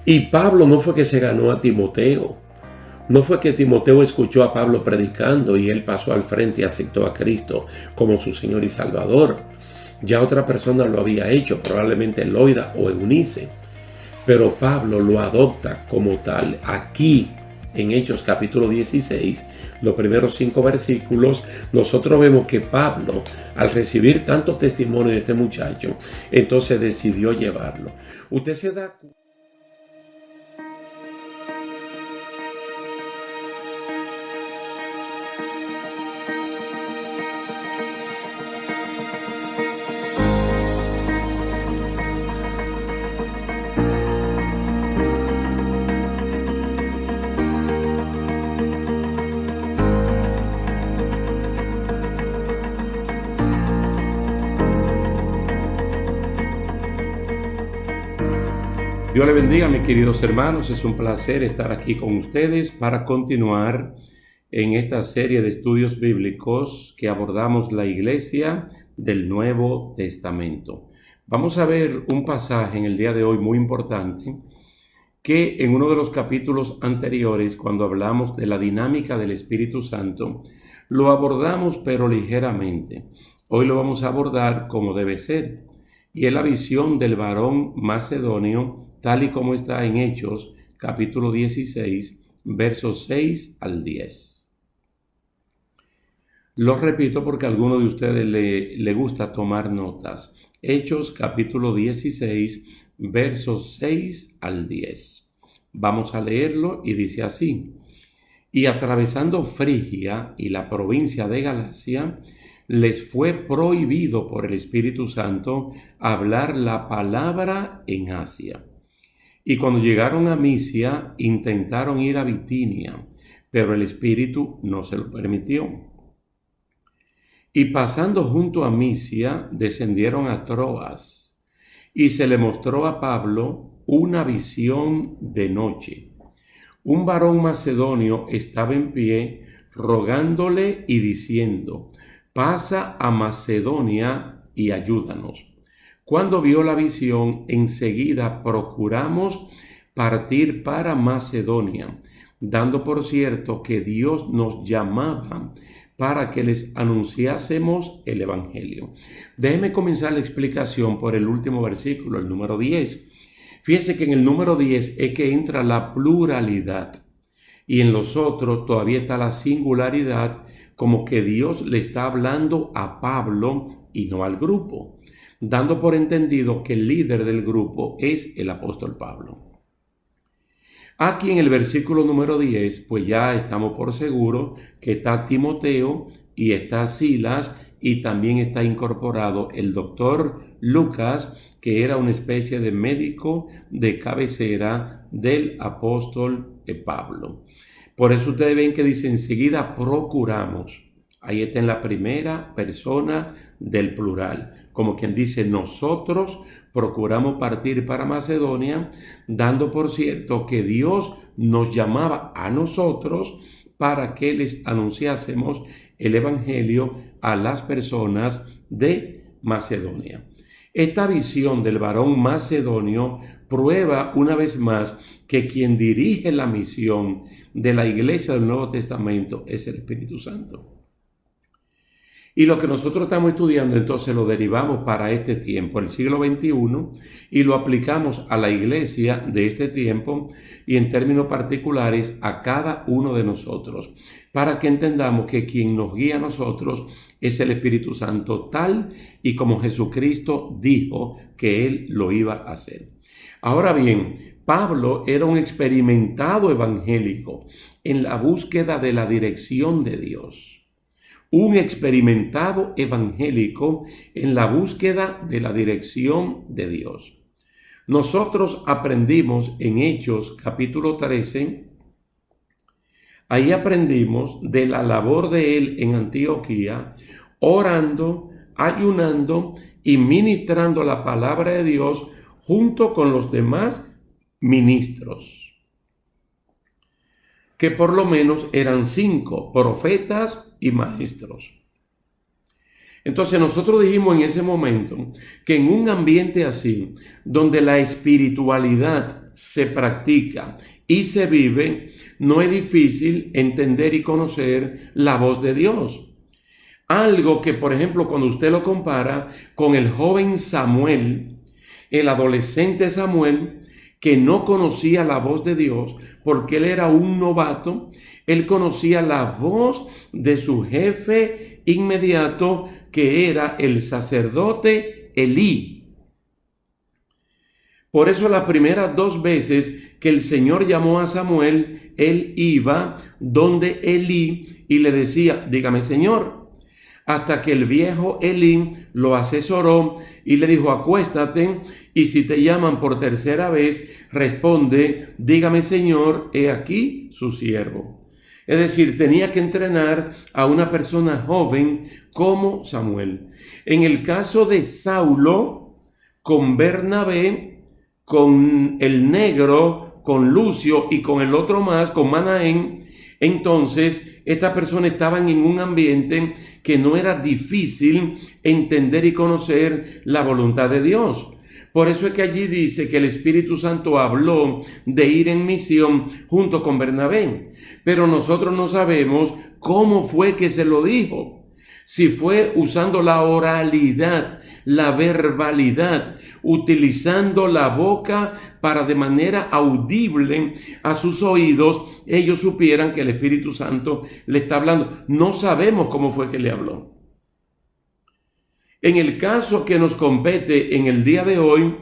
Y Pablo no fue que se ganó a Timoteo. No fue que Timoteo escuchó a Pablo predicando y él pasó al frente y aceptó a Cristo como su Señor y Salvador. Ya otra persona lo había hecho, probablemente Loida o Eunice. Pero Pablo lo adopta como tal. Aquí, en Hechos capítulo 16, los primeros 5 versículos, nosotros vemos que Pablo, al recibir tanto testimonio de este muchacho, entonces decidió llevarlo. Usted se da cuenta. Dios le bendiga, mis queridos hermanos. Es un placer estar aquí con ustedes para continuar en esta serie de estudios bíblicos que abordamos la Iglesia del Nuevo Testamento. Vamos a ver un pasaje en el día de hoy muy importante que en uno de los capítulos anteriores, cuando hablamos de la dinámica del Espíritu Santo, lo abordamos pero ligeramente. Hoy lo vamos a abordar como debe ser, y es la visión del varón macedonio, tal y como está en Hechos, capítulo 16, versos 6 al 10. Lo repito porque a alguno de ustedes le gusta tomar notas. Hechos, capítulo 16, versos 6 al 10. Vamos a leerlo y dice así: Y atravesando Frigia y la provincia de Galacia, les fue prohibido por el Espíritu Santo hablar la palabra en Asia. Y cuando llegaron a Misia, intentaron ir a Bitinia, pero el Espíritu no se lo permitió. Y pasando junto a Misia, descendieron a Troas, y se le mostró a Pablo una visión de noche. Un varón macedonio estaba en pie, rogándole y diciendo: pasa a Macedonia y ayúdanos. Cuando vio la visión, enseguida procuramos partir para Macedonia, dando por cierto que Dios nos llamaba para que les anunciásemos el Evangelio. Déjeme comenzar la explicación por el último versículo, el número 10. Fíjese que en el número 10 es que entra la pluralidad y en los otros todavía está la singularidad, como que Dios le está hablando a Pablo y no al grupo, dando por entendido que el líder del grupo es el apóstol Pablo. Aquí en el versículo número 10, pues ya estamos por seguro que está Timoteo y está Silas y también está incorporado el doctor Lucas, que era una especie de médico de cabecera del apóstol Pablo. Por eso ustedes ven que dice enseguida procuramos. Ahí está en la primera persona del plural, como quien dice nosotros procuramos partir para Macedonia, dando por cierto que Dios nos llamaba a nosotros para que les anunciásemos el Evangelio a las personas de Macedonia. Esta visión del varón macedonio prueba una vez más que quien dirige la misión de la iglesia del Nuevo Testamento es el Espíritu Santo. Y lo que nosotros estamos estudiando entonces lo derivamos para este tiempo, el siglo XXI, y lo aplicamos a la iglesia de este tiempo y en términos particulares a cada uno de nosotros, para que entendamos que quien nos guía a nosotros es el Espíritu Santo, tal y como Jesucristo dijo que Él lo iba a hacer. Ahora bien, Pablo era un experimentado evangélico en la búsqueda de la dirección de Dios. Un experimentado evangélico en la búsqueda de la dirección de Dios. Nosotros aprendimos en Hechos capítulo 13, ahí aprendimos de la labor de él en Antioquía, orando, ayunando y ministrando la palabra de Dios junto con los demás ministros, que por lo menos eran 5 profetas y maestros. Entonces nosotros dijimos en ese momento que en un ambiente así, donde la espiritualidad se practica y se vive, no es difícil entender y conocer la voz de Dios. Algo que, por ejemplo, cuando usted lo compara con el joven Samuel, el adolescente Samuel, que no conocía la voz de Dios porque él era un novato, él conocía la voz de su jefe inmediato, que era el sacerdote Elí. Por eso las primeras 2 veces que el Señor llamó a Samuel, él iba donde Elí y le decía, dígame Señor, hasta que el viejo Elí lo asesoró y le dijo, acuéstate y si te llaman por 3ª vez, responde, dígame Señor, he aquí su siervo. Es decir, tenía que entrenar a una persona joven como Samuel. En el caso de Saulo, con Bernabé, con el negro, con Lucio y con el otro más, con Manaén, entonces estas personas estaban en un ambiente que no era difícil entender y conocer la voluntad de Dios. Por eso es que allí dice que el Espíritu Santo habló de ir en misión junto con Bernabé. Pero nosotros no sabemos cómo fue que se lo dijo. Si fue usando la oralidad, la verbalidad, utilizando la boca para de manera audible a sus oídos, ellos supieran que el Espíritu Santo le está hablando. No sabemos cómo fue que le habló. En el caso que nos compete en el día de hoy,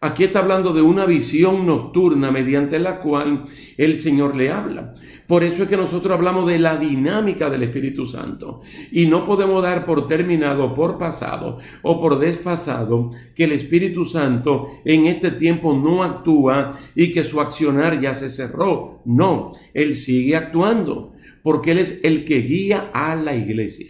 aquí está hablando de una visión nocturna mediante la cual el Señor le habla. Por eso es que nosotros hablamos de la dinámica del Espíritu Santo y no podemos dar por terminado, por pasado o por desfasado que el Espíritu Santo en este tiempo no actúa y que su accionar ya se cerró. No, Él sigue actuando porque Él es el que guía a la iglesia.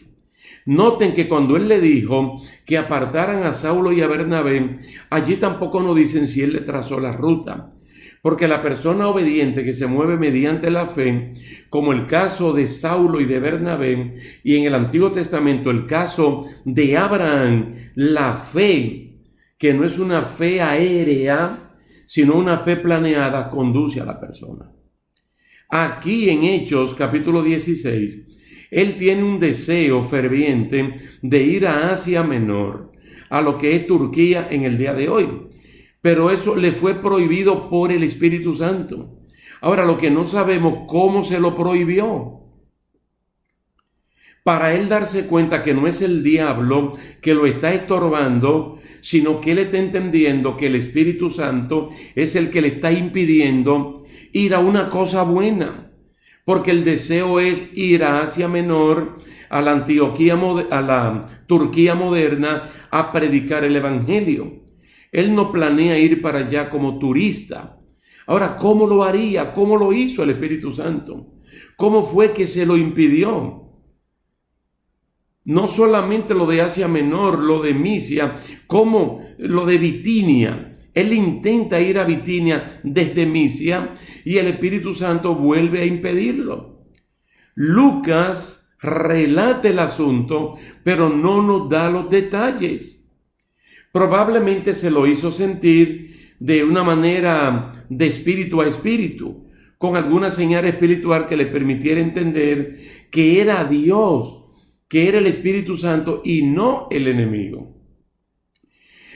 Noten que cuando él le dijo que apartaran a Saulo y a Bernabé, allí tampoco nos dicen si él le trazó la ruta. Porque la persona obediente que se mueve mediante la fe, como el caso de Saulo y de Bernabé, y en el Antiguo Testamento el caso de Abraham, la fe, que no es una fe aérea, sino una fe planeada, conduce a la persona. Aquí en Hechos capítulo 16, él tiene un deseo ferviente de ir a Asia Menor, a lo que es Turquía en el día de hoy. Pero eso le fue prohibido por el Espíritu Santo. Ahora, lo que no sabemos, ¿cómo se lo prohibió? Para él darse cuenta que no es el diablo que lo está estorbando, sino que él está entendiendo que el Espíritu Santo es el que le está impidiendo ir a una cosa buena. Porque el deseo es ir a Asia Menor, a la Turquía moderna, a predicar el Evangelio. Él no planea ir para allá como turista. Ahora, ¿cómo lo haría? ¿Cómo lo hizo el Espíritu Santo? ¿Cómo fue que se lo impidió? No solamente lo de Asia Menor, lo de Misia, como lo de Bitinia. Él intenta ir a Bitinia desde Misia y el Espíritu Santo vuelve a impedirlo. Lucas relata el asunto, pero no nos da los detalles. Probablemente se lo hizo sentir de una manera de espíritu a espíritu, con alguna señal espiritual que le permitiera entender que era Dios, que era el Espíritu Santo y no el enemigo.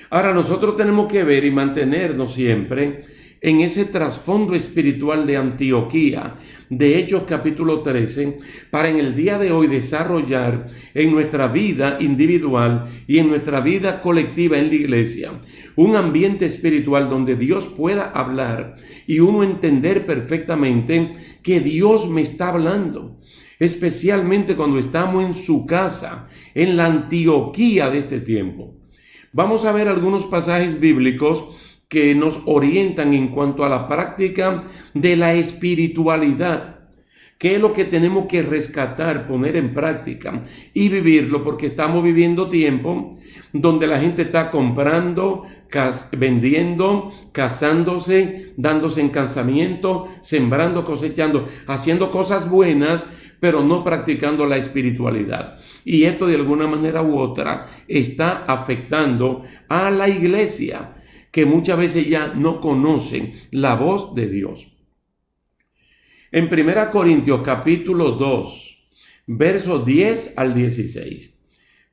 Ahora nosotros tenemos que ver y mantenernos siempre en ese trasfondo espiritual de Antioquía, de Hechos capítulo 13, para en el día de hoy desarrollar en nuestra vida individual y en nuestra vida colectiva en la iglesia un ambiente espiritual donde Dios pueda hablar y uno entender perfectamente que Dios me está hablando. Especialmente cuando estamos en su casa, en la Antioquía de este tiempo. Vamos a ver algunos pasajes bíblicos que nos orientan en cuanto a la práctica de la espiritualidad. ¿Qué es lo que tenemos que rescatar, poner en práctica y vivirlo? Porque estamos viviendo tiempo donde la gente está comprando, vendiendo, casándose, dándose en casamiento, sembrando, cosechando, haciendo cosas buenas, pero no practicando la espiritualidad. Y esto de alguna manera u otra está afectando a la iglesia, que muchas veces ya no conocen la voz de Dios. En 1 Corintios capítulo 2, versos 10 al 16.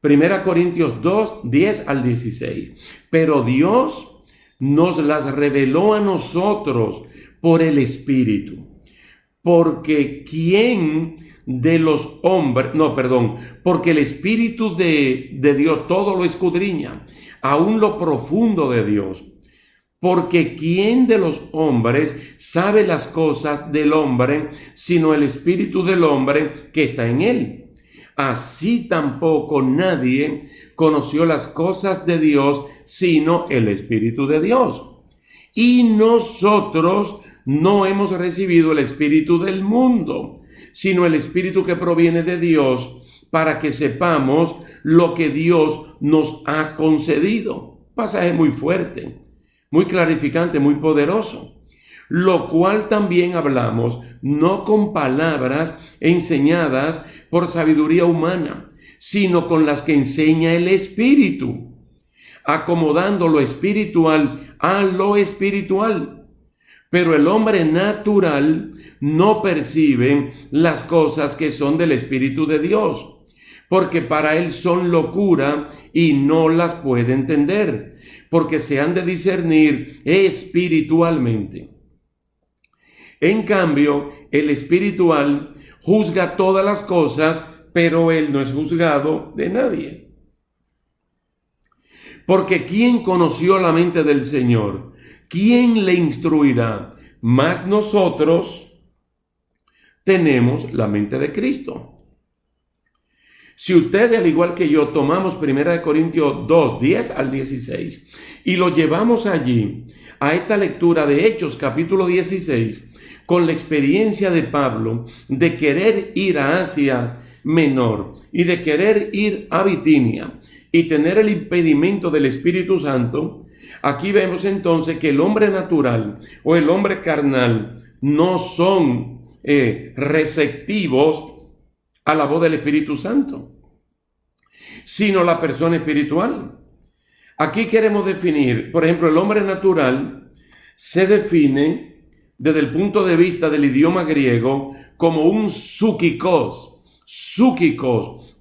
1 Corintios 2, 10 al 16. Pero Dios nos las reveló a nosotros por el Espíritu. Porque porque el Espíritu de Dios todo lo escudriña, aún lo profundo de Dios. Porque ¿quién de los hombres sabe las cosas del hombre, sino el Espíritu del hombre que está en él? Así tampoco nadie conoció las cosas de Dios, sino el Espíritu de Dios. Y nosotros no hemos recibido el espíritu del mundo, sino el Espíritu que proviene de Dios, para que sepamos lo que Dios nos ha concedido. Pasaje muy fuerte, muy clarificante, muy poderoso. Lo cual también hablamos, no con palabras enseñadas por sabiduría humana, sino con las que enseña el Espíritu, acomodando lo espiritual a lo espiritual. Pero el hombre natural no percibe las cosas que son del Espíritu de Dios, porque para él son locura y no las puede entender, porque se han de discernir espiritualmente. En cambio, el espiritual juzga todas las cosas, pero él no es juzgado de nadie. Porque ¿quién conoció la mente del Señor? ¿Quién le instruirá? Mas nosotros tenemos la mente de Cristo. Si ustedes, al igual que yo, tomamos 1 Corintios 2, 10 al 16 y lo llevamos allí, a esta lectura de Hechos capítulo 16, con la experiencia de Pablo de querer ir a Asia Menor y de querer ir a Bitinia y tener el impedimento del Espíritu Santo, aquí vemos entonces que el hombre natural o el hombre carnal no son receptivos a la voz del Espíritu Santo, sino la persona espiritual. Aquí queremos definir, por ejemplo, el hombre natural se define desde el punto de vista del idioma griego como un psúquicos,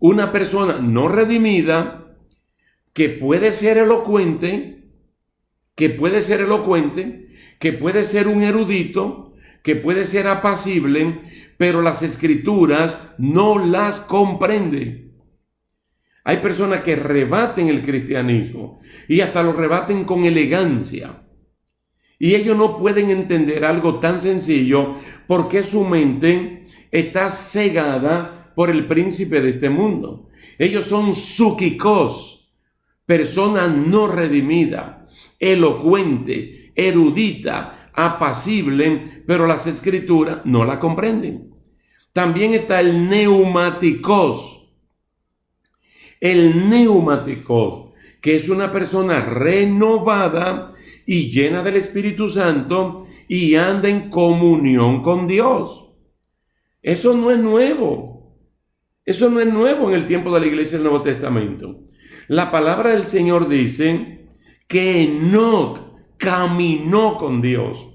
una persona no redimida que puede ser elocuente, que puede ser un erudito, que puede ser apacible, pero las escrituras no las comprende. Hay personas que rebaten el cristianismo y hasta lo rebaten con elegancia. Y ellos no pueden entender algo tan sencillo porque su mente está cegada por el príncipe de este mundo. Ellos son psúquicos, persona no redimida, elocuente, erudita, apacible, pero las escrituras no la comprenden. También está el neumáticos. El neumáticos, que es una persona renovada y llena del Espíritu Santo y anda en comunión con Dios. Eso no es nuevo. Eso no es nuevo en el tiempo de la iglesia del Nuevo Testamento. La palabra del Señor dice que Enoc caminó con Dios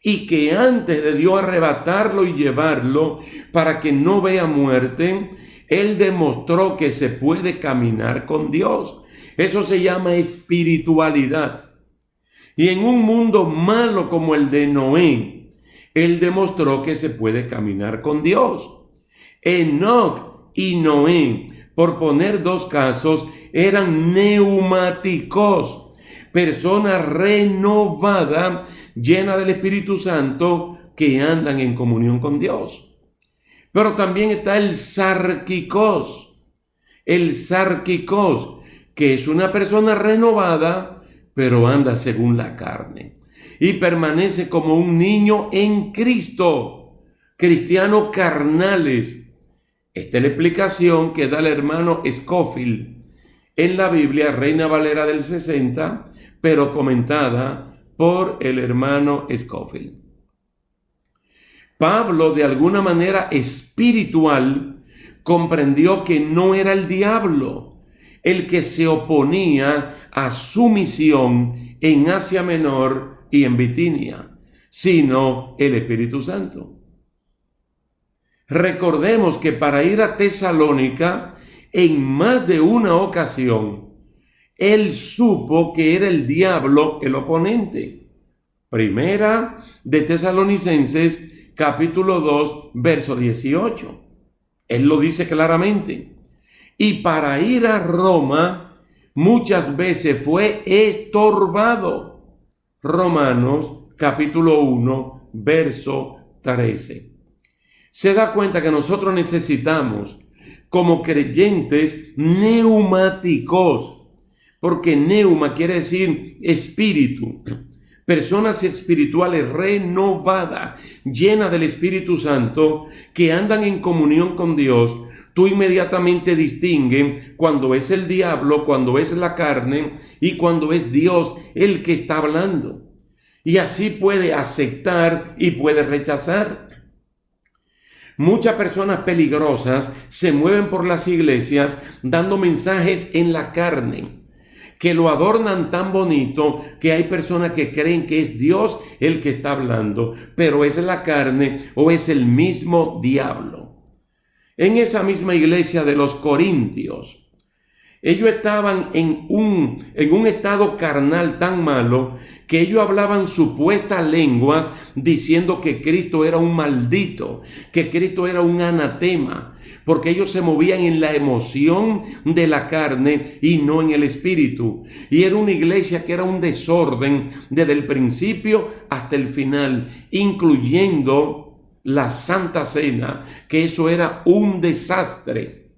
y que antes de Dios arrebatarlo y llevarlo para que no vea muerte, él demostró que se puede caminar con Dios. Eso se llama espiritualidad. Y en un mundo malo como el de Noé, él demostró que se puede caminar con Dios. Enoc y Noé, por poner dos casos, eran neumáticos, personas renovadas, llenas del Espíritu Santo, que andan en comunión con Dios. Pero también está el sárquicos, que es una persona renovada, pero anda según la carne y permanece como un niño en Cristo, cristianos carnales. Esta es la explicación que da el hermano Scofield en la Biblia Reina Valera del 60, pero comentada por el hermano Scofield. Pablo, de alguna manera espiritual, comprendió que no era el diablo el que se oponía a su misión en Asia Menor y en Bitinia, sino el Espíritu Santo. Recordemos que para ir a Tesalónica, en más de una ocasión, él supo que era el diablo el oponente. Primera de Tesalonicenses, capítulo 2, verso 18. Él lo dice claramente. Y para ir a Roma, muchas veces fue estorbado. Romanos, capítulo 1, verso 13. Se da cuenta que nosotros necesitamos, como creyentes, neumáticos, porque neuma quiere decir espíritu. Personas espirituales renovadas, llenas del Espíritu Santo, que andan en comunión con Dios. Tú inmediatamente distingues cuando es el diablo, cuando es la carne y cuando es Dios el que está hablando. Y así puede aceptar y puede rechazar. Muchas personas peligrosas se mueven por las iglesias dando mensajes en la carne, que lo adornan tan bonito que hay personas que creen que es Dios el que está hablando, pero es la carne o es el mismo diablo. En esa misma iglesia de los Corintios, ellos estaban en un estado carnal tan malo que ellos hablaban supuestas lenguas diciendo que Cristo era un maldito, que Cristo era un anatema, porque ellos se movían en la emoción de la carne y no en el espíritu. Y era una iglesia que era un desorden desde el principio hasta el final, incluyendo la Santa Cena, que eso era un desastre,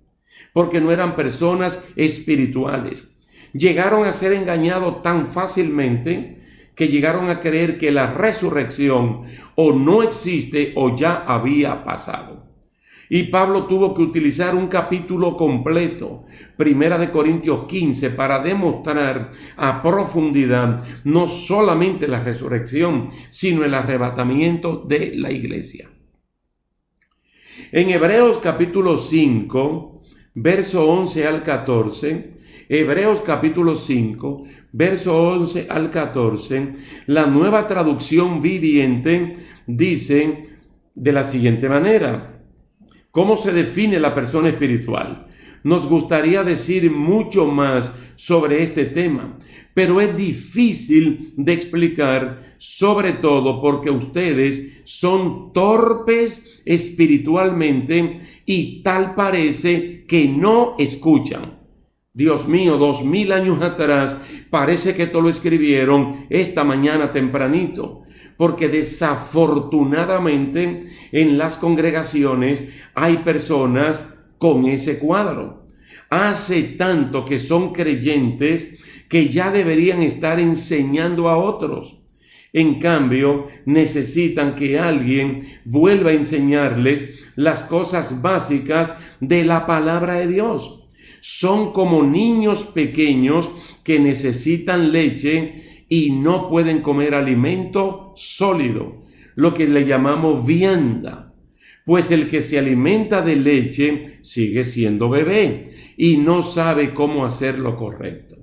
porque no eran personas espirituales. Llegaron a ser engañados tan fácilmente que llegaron a creer que la resurrección o no existe o ya había pasado. Y Pablo tuvo que utilizar un capítulo completo, Primera de Corintios 15, para demostrar a profundidad no solamente la resurrección, sino el arrebatamiento de la iglesia. En Hebreos capítulo 5, verso 11 al 14, Hebreos capítulo 5, verso 11 al 14, la Nueva Traducción Viviente dice de la siguiente manera: ¿cómo se define la persona espiritual? Nos gustaría decir mucho más sobre este tema, pero es difícil de explicar, sobre todo porque ustedes son torpes espiritualmente y tal parece que no escuchan. Dios mío, 2000 años atrás, parece que todo lo escribieron esta mañana tempranito, porque desafortunadamente en las congregaciones hay personas con ese cuadro. Hace tanto que son creyentes que ya deberían estar enseñando a otros. En cambio, necesitan que alguien vuelva a enseñarles las cosas básicas de la palabra de Dios. Son como niños pequeños que necesitan leche y no pueden comer alimento sólido, lo que le llamamos vianda. Pues el que se alimenta de leche sigue siendo bebé y no sabe cómo hacer lo correcto.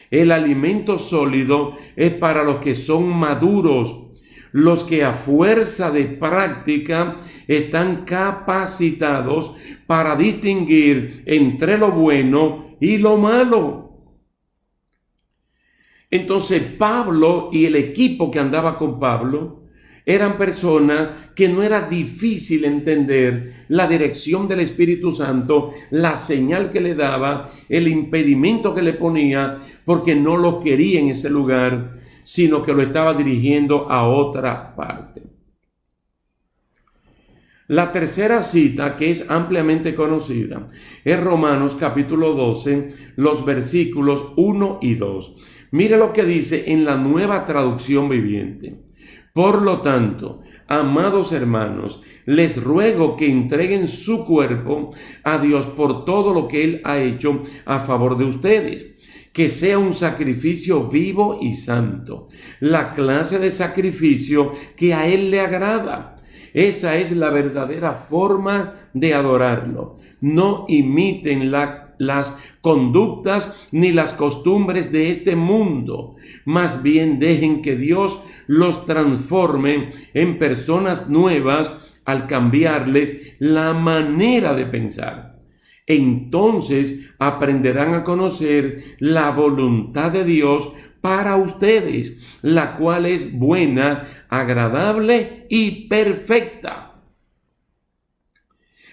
El alimento sólido es para los que son maduros, los que a fuerza de práctica están capacitados para distinguir entre lo bueno y lo malo. Entonces Pablo y el equipo que andaba con Pablo eran personas que no era difícil entender la dirección del Espíritu Santo, la señal que le daba, el impedimento que le ponía, porque no lo quería en ese lugar, sino que lo estaba dirigiendo a otra parte. La tercera cita, que es ampliamente conocida, es Romanos capítulo 12, los versículos 1 y 2. Mire lo que dice en la Nueva Traducción Viviente. Por lo tanto, amados hermanos, les ruego que entreguen su cuerpo a Dios por todo lo que Él ha hecho a favor de ustedes, que sea un sacrificio vivo y santo, la clase de sacrificio que a Él le agrada. Esa es la verdadera forma de adorarlo. No imiten la las conductas ni las costumbres de este mundo. Más bien dejen que Dios los transforme en personas nuevas al cambiarles la manera de pensar. Entonces aprenderán a conocer la voluntad de Dios para ustedes, la cual es buena, agradable y perfecta.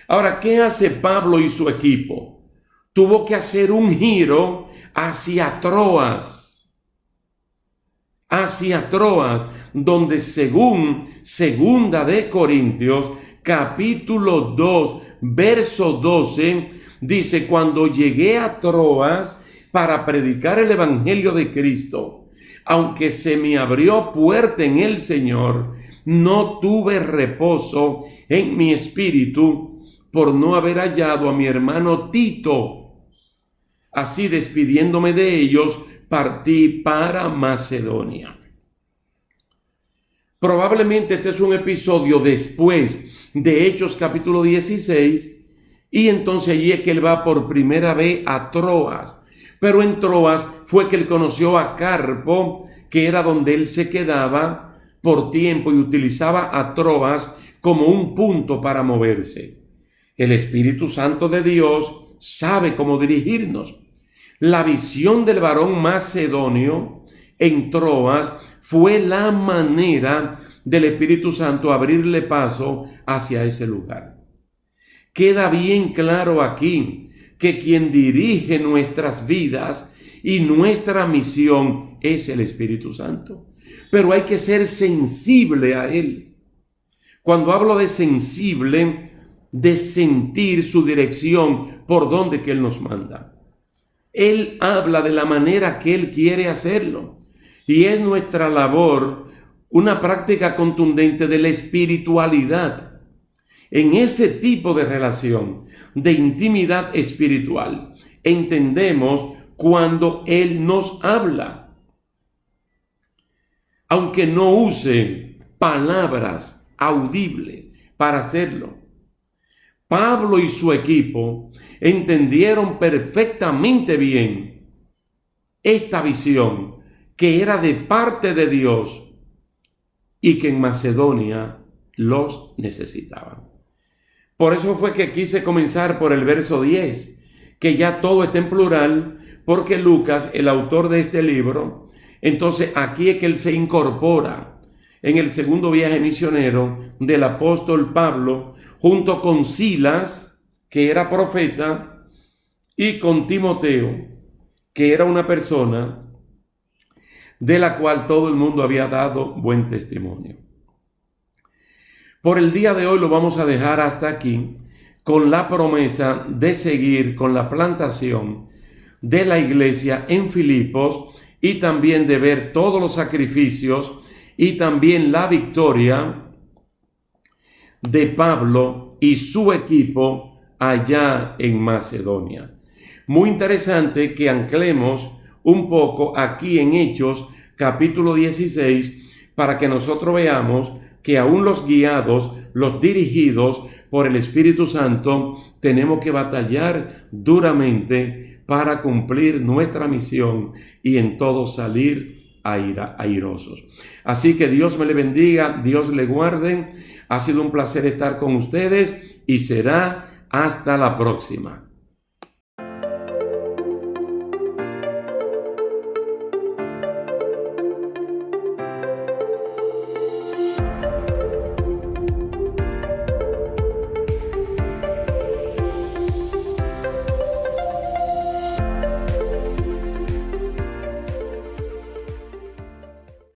Ahora, ¿qué hace Pablo y su equipo? Tuvo que hacer un giro hacia Troas, donde según Segunda de Corintios, capítulo 2, verso 12, dice: cuando llegué a Troas para predicar el evangelio de Cristo, aunque se me abrió puerta en el Señor, no tuve reposo en mi espíritu por no haber hallado a mi hermano Tito. Así, despidiéndome de ellos, partí para Macedonia. Probablemente este es un episodio después de Hechos capítulo 16, y entonces allí es que él va por primera vez a Troas. Pero en Troas fue que él conoció a Carpo, que era donde él se quedaba por tiempo y utilizaba a Troas como un punto para moverse. El Espíritu Santo de Dios sabe cómo dirigirnos. La visión del varón macedonio en Troas fue la manera del Espíritu Santo abrirle paso hacia ese lugar. Queda bien claro aquí que quien dirige nuestras vidas y nuestra misión es el Espíritu Santo. Pero hay que ser sensible a Él. Cuando hablo de sensible, de sentir su dirección por donde que Él nos manda. Él habla de la manera que Él quiere hacerlo. Y es nuestra labor una práctica contundente de la espiritualidad. En ese tipo de relación, de intimidad espiritual, entendemos cuando Él nos habla. Aunque no use palabras audibles para hacerlo. Pablo y su equipo entendieron perfectamente bien esta visión que era de parte de Dios y que en Macedonia los necesitaban. Por eso fue que quise comenzar por el verso 10, que ya todo está en plural, porque Lucas, el autor de este libro, entonces aquí es que él se incorpora en el segundo viaje misionero del apóstol Pablo, junto con Silas, que era profeta, y con Timoteo, que era una persona de la cual todo el mundo había dado buen testimonio. Por el día de hoy lo vamos a dejar hasta aquí, con la promesa de seguir con la plantación de la iglesia en Filipos y también de ver todos los sacrificios y también la victoria de Pablo y su equipo allá en Macedonia. Muy interesante que anclemos un poco aquí en Hechos capítulo 16 para que nosotros veamos que aún los guiados, los dirigidos por el Espíritu Santo, tenemos que batallar duramente para cumplir nuestra misión y en todo salir airosos. Así que Dios me le bendiga, Dios le guarde. Ha sido un placer estar con ustedes y será hasta la próxima.